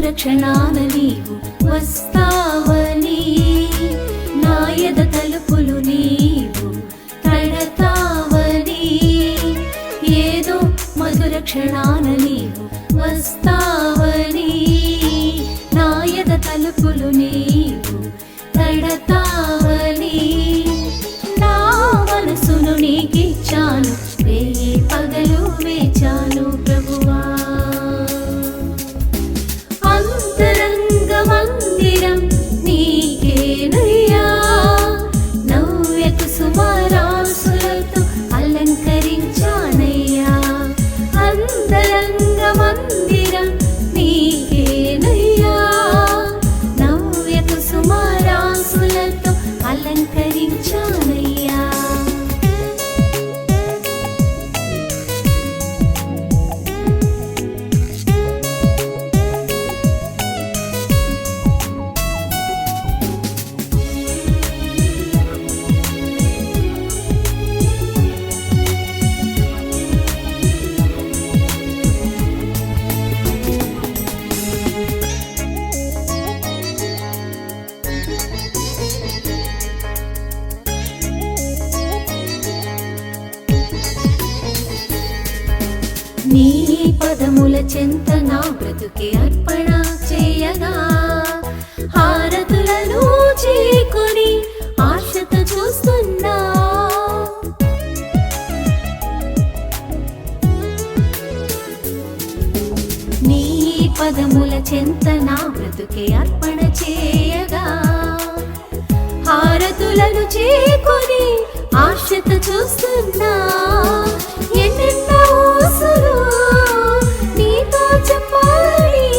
మధుర క్షణాన నీవు వస్తావని, నాయద తలుపులు నీవు తడతావని, ఏదో మధుర క్షణాన నీవు వస్తావని, నాయద తలుపులు నీవు తడతావని, నా మనసును నీకిచ్చాను, వేయి పగలు వేచాను ప్రభువా. అంతరంగ మందిరం నీకేనయ్యా, నవ్య కుసుమరాసులతో అలంకరించానయ్యా. అంతరంగ మందిరం నీకేనయ్యా, నవ్య కుసుమరాసులతో అలంకరించానయ్యా. నీ పదముల చెంత నా బ్రతుకే అర్పణ చేయగా, హారతులను చేకొని ఆశతో చూస్తున్నా. నీ పదముల చెంత నా బ్రతుకే అర్పణ చేయగా, హారతులను చేకొని ఆశతో చూస్తున్నా. ఎన్నెన్నో ఊసులు నీతో చెప్పాలని,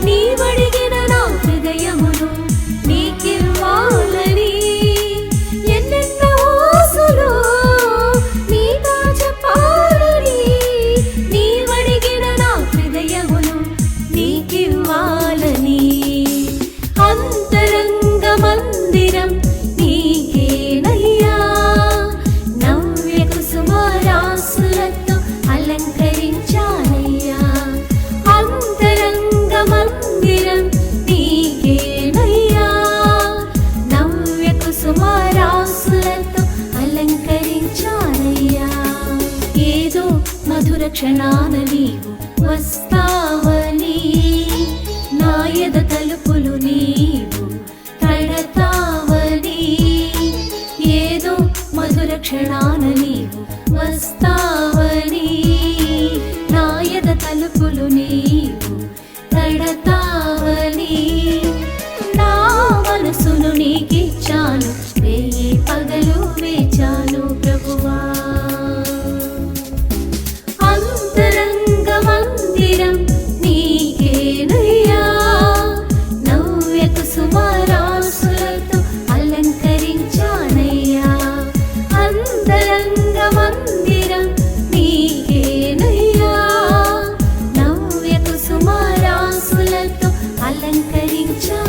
నీవడిగిన నా హృదయమును నీకివ్వాలని. ఎన్నెన్నో ఊసులు నీతో చెప్పాలని, నీవడిగిన నా హృదయమును నీకివ్వాలని. అంతరంగ మందిరం నీకేనయ్యా, నవ్య కుసుమరాసులతో అలంకరించానయ్యా. అంతరంగ మందిరం నీకేనయ్యా, నవ్య కుసుమరాసులతో అలంకరించానయ్యా. ఏదో మధుర క్షణాన నీవు వస్తావని, నాయద తలుపులు నీవు తడతావని, ఏదో మధుర క్షణాన నీవు వస్తావని, నాయద తలుపులు నీవు తడతావని, నా మనసును నీకిచ్చాను, వేయి పగలు వేచాను ప్రభువా. అంతరంగ మందిరం నీకేనయ్యా, నవ్య కుసుమరాసులతో అలంకరించానయ్యా. అంతరంగ మందిరం నీకేనయ్యా, నవ్య కుసుమరాసులతో అలంకరించా.